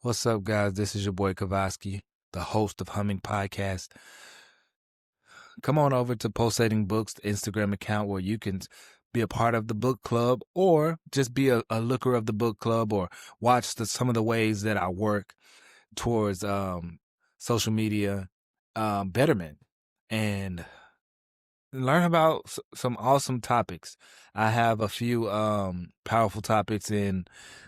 What's up, guys? This is your boy Kavaski, the host of Humming Podcast. Come on over to Pulsating Books, the Instagram account where you can be a part of the book club or just be a looker of the book club or watch some of the ways that I work towards social media betterment and learn about some awesome topics. I have a few powerful topics in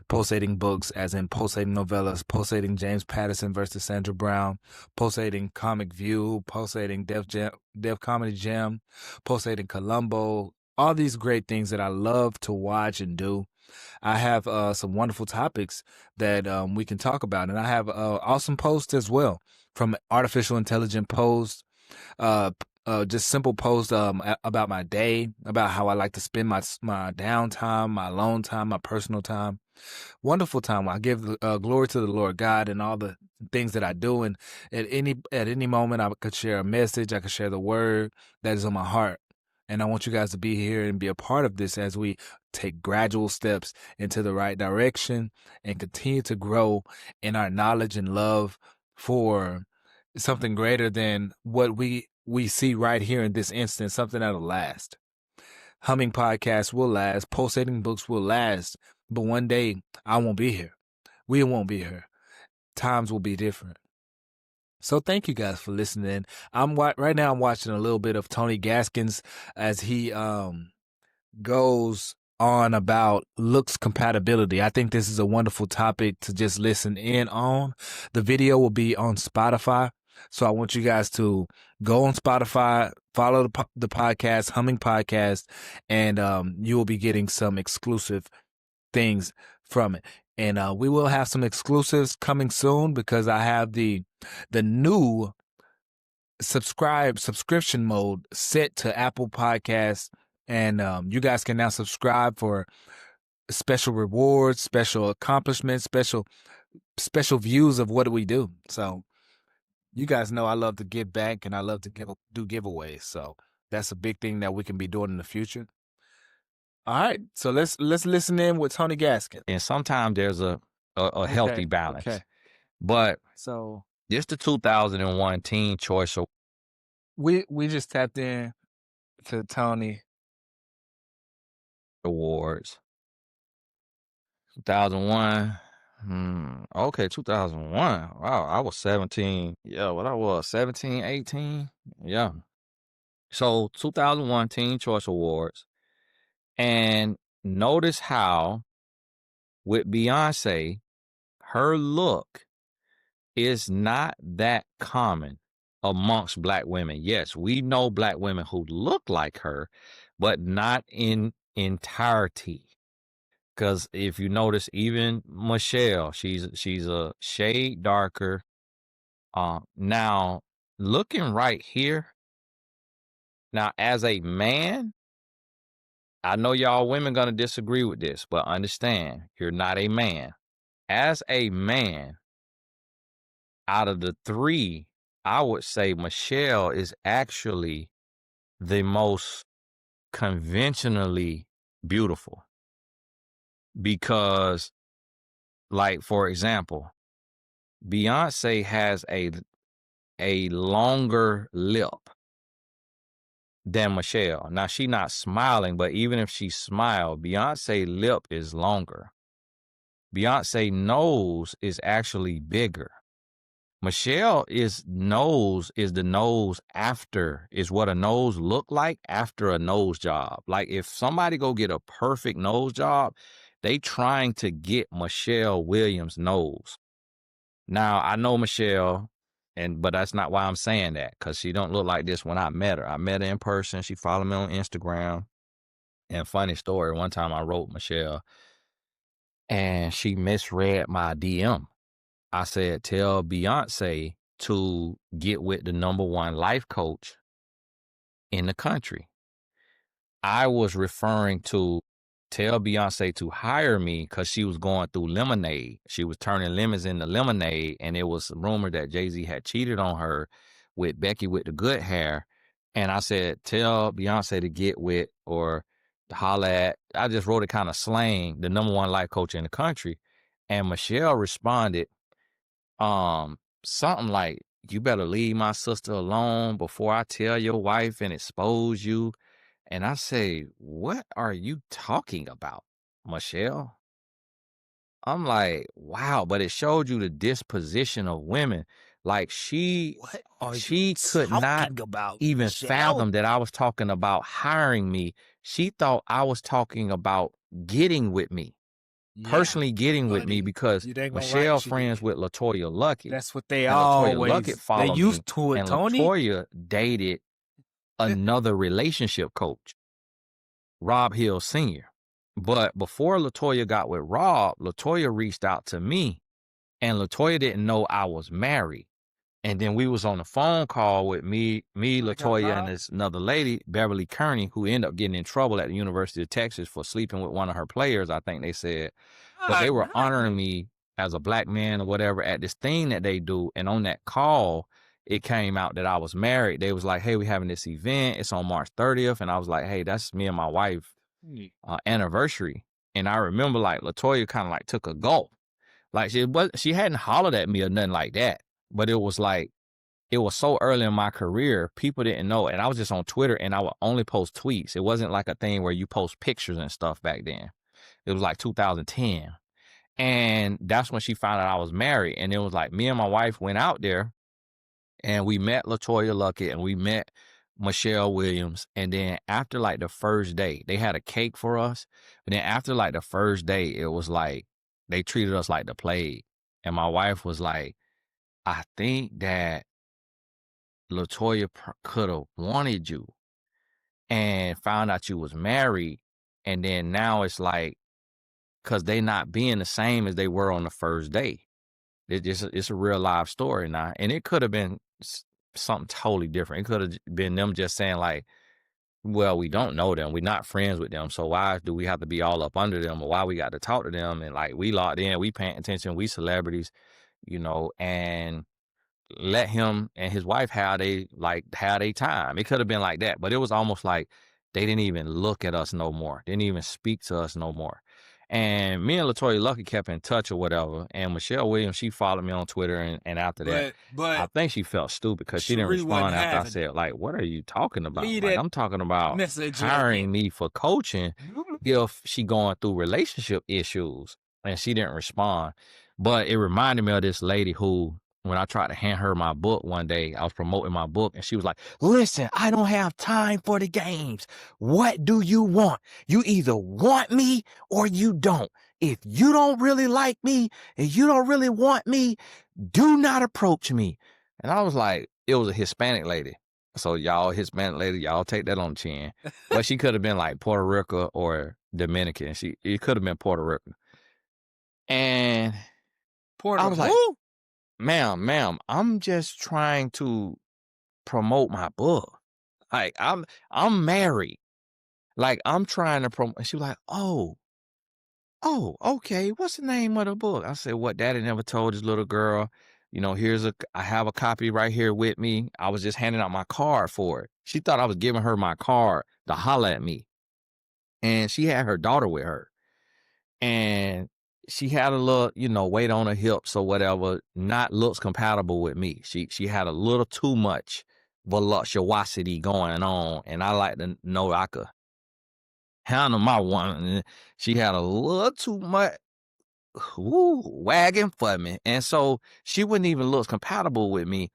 pulsating books, as in pulsating novellas, pulsating James Patterson versus Sandra Brown, pulsating Comic View, pulsating Def Comedy Jam, pulsating Columbo. All these great things that I love to watch and do. I have some wonderful topics that we can talk about, and I have awesome posts as well from artificial intelligent posts. Just simple posts about my day, about how I like to spend my downtime, my alone time, my personal time. Wonderful time. I give glory to the Lord God and all the things that I do. And at any moment, I could share a message. I could share the word that is on my heart. And I want you guys to be here and be a part of this as we take gradual steps into the right direction and continue to grow in our knowledge and love for something greater than what we see right here in this instance, something that'll last. Humming Podcasts will last. Pulsating Books will last. But one day, I won't be here. We won't be here. Times will be different. So thank you guys for listening. Right now I'm watching a little bit of Tony Gaskins as he goes on about looks compatibility. I think this is a wonderful topic to just listen in on. The video will be on Spotify. So I want you guys to go on Spotify, follow the podcast, Humming Podcast, and you will be getting some exclusive things from it. And we will have some exclusives coming soon because I have the new subscription mode set to Apple Podcasts, and you guys can now subscribe for special rewards, special accomplishments, special views of what we do. So you guys know I love to give back and I love to do giveaways. So that's a big thing that we can be doing in the future. All right, so let's listen in with Tony Gaskin. And sometimes there's a healthy balance. Okay. But so this the 2001 Teen Choice Award. We just tapped in to Tony Awards. 2001. Okay, 2001. Wow, I was 17. Yeah, what I was 17, 18. Yeah. So 2001 Teen Choice Awards. And notice how with Beyonce, her look is not that common amongst black women. Yes, we know black women who look like her, but not in entirety. Because if you notice, even Michelle, she's a shade darker. Now, looking right here, now as a man, I know y'all women gonna disagree with this, but understand, you're not a man. As a man, out of the three, I would say Michelle is actually the most conventionally beautiful. Because, like, for example, Beyonce has a longer lip than Michelle. Now, she not smiling, but even if she smiled, Beyonce lip is longer. Beyonce nose is actually bigger. Michelle nose is the nose after, is what a nose look like after a nose job. Like if somebody go get a perfect nose job, they trying to get Michelle Williams' nose. Now, I know Michelle, but that's not why I'm saying that, because she don't look like this when I met her. I met her in person. She followed me on Instagram. And funny story, one time I wrote Michelle, and she misread my DM. I said, tell Beyonce to get with the #1 life coach in the country. I was referring to tell Beyonce to hire me because she was going through Lemonade. She was turning lemons into lemonade, and it was rumored that Jay-Z had cheated on her with Becky with the good hair. And I said, tell Beyonce to get with or holla at, I just wrote it kind of slang, the #1 life coach in the country. And Michelle responded, something like, "You better leave my sister alone before I tell your wife and expose you." And I say, "What are you talking about, Michelle?" I'm like, "Wow," but it showed you the disposition of women. Like What are you she could not talking about, even Michelle? fathom that I was talking about hiring me. She thought I was talking about getting with me, Yeah, personally getting with me, buddy. because You ain't gonna Michelle like she. friends with Latoya Luckett, That's what they and Latoya Luckett they followed me, used to it, and Tony. Latoya dated another relationship coach, Rob Hill Sr. But before Latoya got with Rob, Latoya reached out to me, and Latoya didn't know I was married. And then we was on a phone call with I got Latoya, and robbed. this another lady, Beverly Kearney, who ended up getting in trouble at the University of Texas for sleeping with one of her players, I think they said. But they were honoring me as a black man or whatever at this thing that they do. And on that call, it came out that I was married. They was like, "Hey, we having this event. It's on March 30th." And I was like, "Hey, that's me and my wife anniversary." And I remember like Latoya kind of like took a gulp. Like she hadn't hollered at me or nothing like that. But it was like, it was so early in my career, people didn't know. And I was just on Twitter, and I would only post tweets. It wasn't like a thing where you post pictures and stuff back then. It was like 2010. And that's when she found out I was married. And it was like me and my wife went out there, and we met Latoya Luckett, and we met Michelle Williams. And then after like the first day, they had a cake for us. But then after like the first day, it was like they treated us like the plague. And my wife was like, "I think that Latoya could have wanted you and found out you was married. And then now it's like, because they not being the same as they were on the first day." It's a real live story now. And it could have been something totally different. It could have been them just saying like, "Well, we don't know them. We're not friends with them. So why do we have to be all up under them, or why we got to talk to them?" And like, we locked in, we paying attention, we celebrities, and let him and his wife have they time. It could have been like that, but it was almost like they didn't even look at us no more. Didn't even speak to us no more. And me and Latoya Lucky kept in touch or whatever. And Michelle Williams, she followed me on Twitter, and after that, I But think she felt stupid because she didn't Cherie wasn't respond after I having said, it. like, "What are you talking about?" Leave Like, that I'm talking about message hiring alone. me for coaching if she going through relationship issues, and she didn't respond. But it reminded me of this lady who, when I tried to hand her my book one day, I was promoting my book, and she was like, "Listen, I don't have time for the games. What do you want? You either want me or you don't. If you don't really like me and you don't really want me, do not approach me." And I was like, it was a Hispanic lady. So y'all Hispanic lady, y'all take that on the chin. But she could have been like Puerto Rico or Dominican. It could have been Puerto Rico. And I Porter, was like, who? ma'am, I'm just trying to promote my book. Like, I'm married. Like, I'm trying to promote. And she was like, "Oh, okay. What's the name of the book?" I said, "What Daddy never told his little girl. I have a copy right here with me. I was just handing out my card for it." She thought I was giving her my card to holler at me. And she had her daughter with her. And she had a little, weight on her hips or whatever, not looks compatible with me. She had a little too much voluptuosity going on, and I like to know I could handle my woman. And she had a little too much wagging for me, and so she wouldn't even look compatible with me.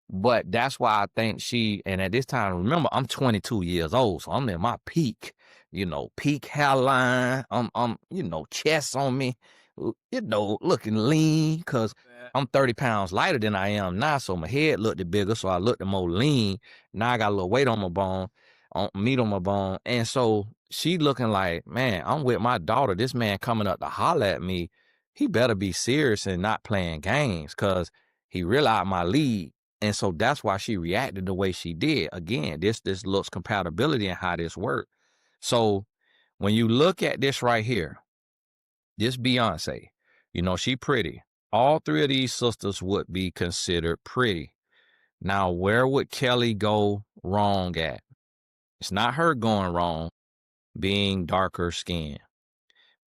But that's why I think and at this time, remember, I'm 22 years old, so I'm in my peak, peak hairline. Chest on me, looking lean, because I'm 30 pounds lighter than I am now. So my head looked bigger, so I looked more lean. Now I got a little weight on my bone, meat on my bone. And so she looking like, man, I'm with my daughter. This man coming up to holler at me. He better be serious and not playing games, because he realized my lead. And so that's why she reacted the way she did. Again, this looks compatibility and how this works. So when you look at this right here, this Beyonce, she pretty. All three of these sisters would be considered pretty. Now, where would Kelly go wrong at? It's not her going wrong, being darker skinned.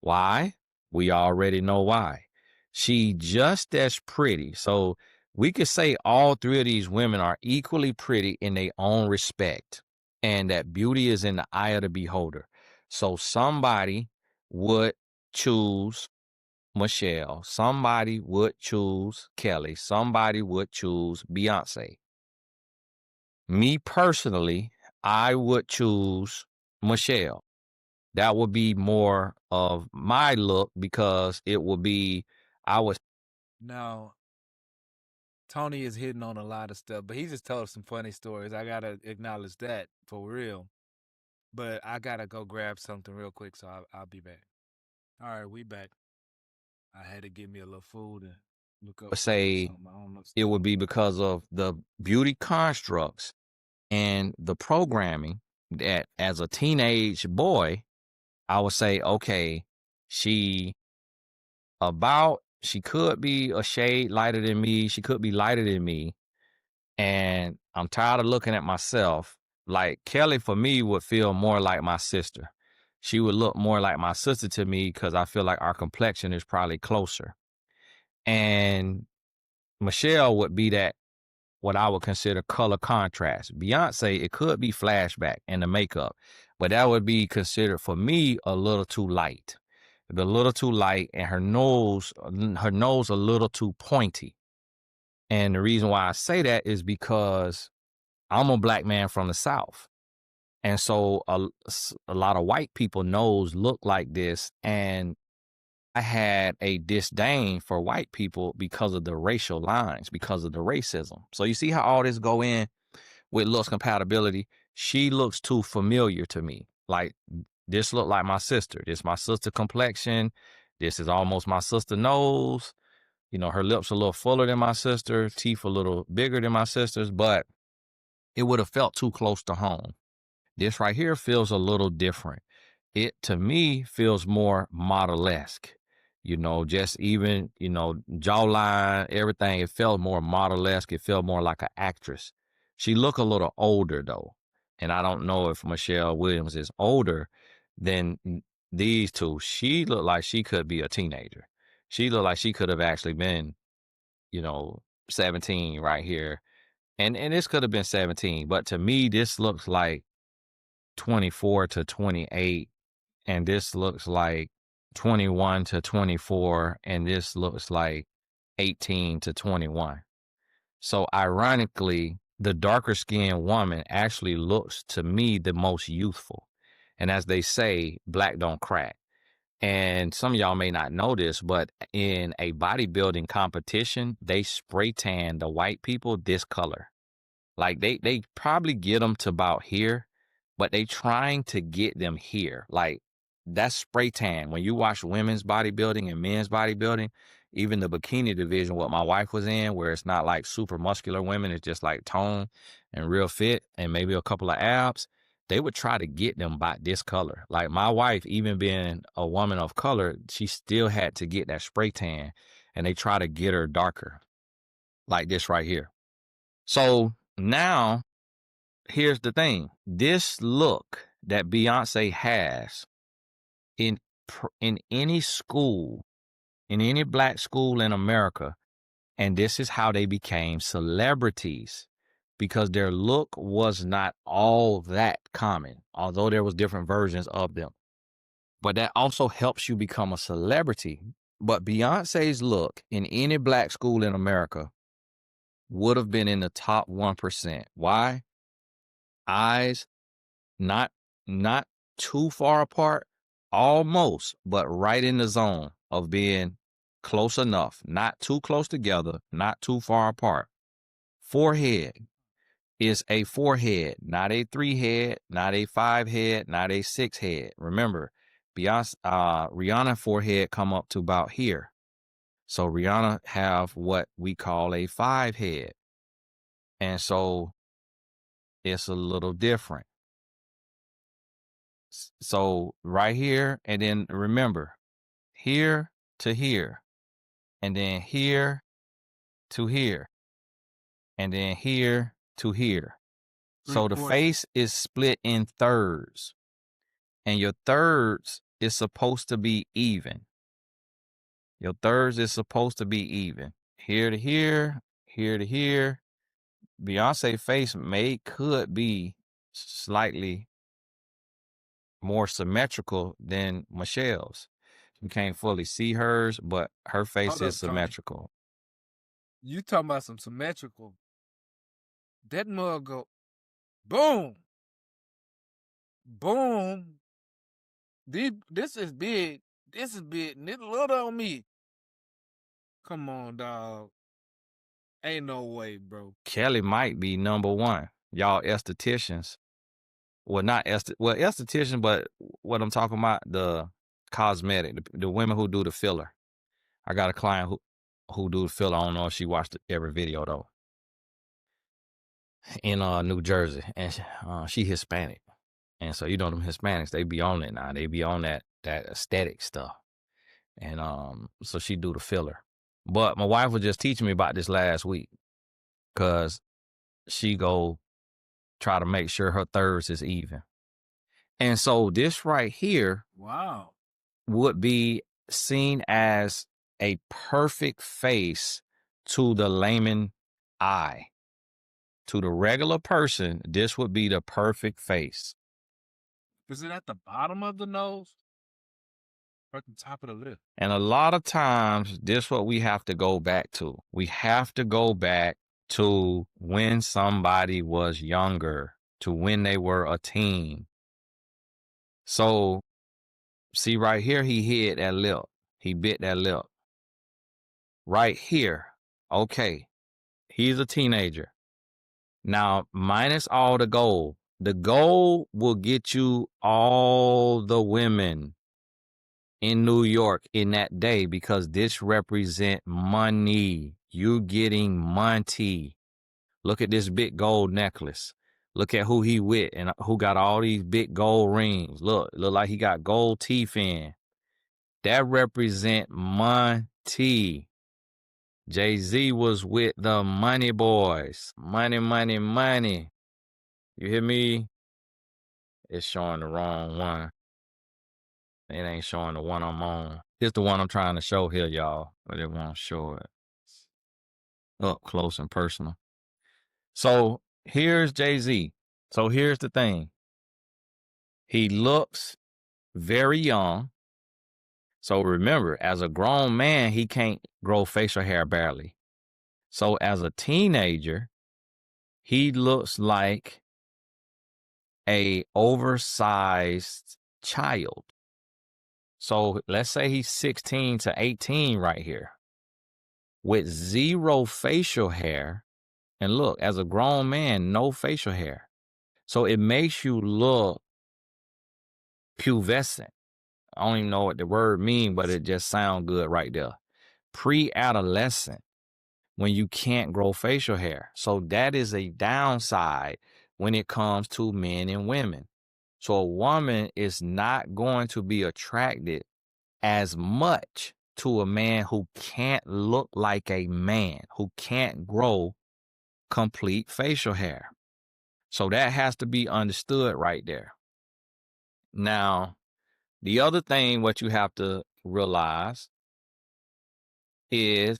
Why? We already know why. She just as pretty. So we could say all three of these women are equally pretty in their own respect, and that beauty is in the eye of the beholder. So somebody would choose Michelle, somebody would choose Kelly, somebody would choose Beyonce. Me personally, I would choose Michelle. That would be more of my look because it would be, I would. Now, Tony is hitting on a lot of stuff, but he just told some funny stories. I gotta acknowledge that for real. But I gotta go grab something real quick, so I'll be back. All right, we back. I had to get me a little food and look up say something. I don't know. it would be because of the beauty constructs and the programming that as a teenage boy, I would say, okay, she she could be a shade lighter than me. She could be lighter than me. And I'm tired of looking at myself. Like Kelly for me would feel more like my sister. She would look more like my sister to me because I feel like our complexion is probably closer. And Michelle would be that what I would consider color contrast. Beyonce, it could be flashback and the makeup, but that would be considered for me a little too light. A little too light, and her nose a little too pointy. And the reason why I say that is because I'm a black man from the South. And so a lot of white people nose look like this. And I had a disdain for white people because of the racial lines, because of the racism. So you see how all this go in with looks compatibility. She looks too familiar to me. Like this look like my sister. This my sister complexion. This is almost my sister nose. You know, her lips a little fuller than my sister, teeth a little bigger than my sister's, but it would have felt too close to home. This right here feels a little different. It to me feels more model-esque. You know, just even, you know, jawline, everything, it felt more model-esque. It felt more like an actress. She looked a little older though. And I don't know if Michelle Williams is older than these two. She looked like she could be a teenager. She looked like she could have actually been, you know, 17 right here. And this could have been 17, but to me, this looks like 24 to 28, and this looks like 21 to 24, and this looks like 18 to 21. So ironically, the darker skinned woman actually looks to me the most youthful. And as they say, black don't crack. And some of y'all may not know this, but in a bodybuilding competition, they spray tan the white people this color. Like they probably get them to about here, but they trying to get them here. Like that's spray tan. When you watch women's bodybuilding and men's bodybuilding, even the bikini division, what my wife was in, where it's not like super muscular women, it's just like tone and real fit and maybe a couple of abs, they would try to get them by this color. Like my wife, even being a woman of color, she still had to get that spray tan, and they try to get her darker, like this right here. So now here's the thing. This look that Beyonce has in in any school, in any black school in America, and this is how they became celebrities because their look was not all that common, although there was different versions of them. But that also helps you become a celebrity. But Beyonce's look in any black school in America would have been in the top 1%. Why? Eyes not not too far apart, almost, but right in the zone of being close enough, not too close together, not too far apart. Forehead is a forehead, not a 3 head, not a 5 head, not a 6 head. Remember, Rihanna forehead come up to about here. So Rihanna have what we call a 5 head. And so it's a little different. So right here, and then remember, here to here, and then here to here, and then here to here. So the 3/4. face is split in thirds, and your thirds is supposed to be even. Your thirds is supposed to be even. Here to here, here to here. Beyonce face could be slightly more symmetrical than Michelle's. You can't fully see hers, but her face Hold is up, Tony. symmetrical. You talking about some symmetrical. That mug go boom. Boom. This is big. This is big. And it's little on me. Come on, dog. Ain't no way, bro. Kelly might be number one. Y'all estheticians. Well, not esthetician, but what I'm talking about, the cosmetic, the women who do the filler. I got a client who do the filler. I don't know if she watched every video though. In New Jersey, and she Hispanic, and so you know them Hispanics, they be on it now. They be on that aesthetic stuff, and so she do the filler. But my wife was just teaching me about this last week, cause she go try to make sure her thirds is even, and so this right here, wow, would be seen as a perfect face to the layman eye. To the regular person, this would be the perfect face. Is it at the bottom of the nose? Or at the top of the lip? And a lot of times, this what we have to go back to. We have to go back to when somebody was younger, to when they were a teen. So, see right here, he hid that lip. He bit that lip. Right here, okay, he's a teenager. Now, minus all the gold. The gold will get you all the women in New York in that day because this represent money. You getting money. Look at this big gold necklace. Look at who he with and who got all these big gold rings. Look like he got gold teeth in. That represent money. Jay-Z was with the money boys. Money, money, money. You hear me? It's showing the wrong one. It ain't showing the one I'm on. It's the one I'm trying to show here, y'all, but it won't show it up close and personal. So here's Jay-Z. So here's the thing. He looks very young. So remember, as a grown man, he can't grow facial hair barely. So as a teenager, he looks like a oversized child. So let's say he's 16 to 18 right here with zero facial hair. And look, as a grown man, no facial hair. So it makes you look pubescent. I don't even know what the word means, but it just sounds good right there. Pre-adolescent, when you can't grow facial hair. So that is a downside when it comes to men and women. So a woman is not going to be attracted as much to a man who can't look like a man, who can't grow complete facial hair. So that has to be understood right there. Now, the other thing what you have to realize is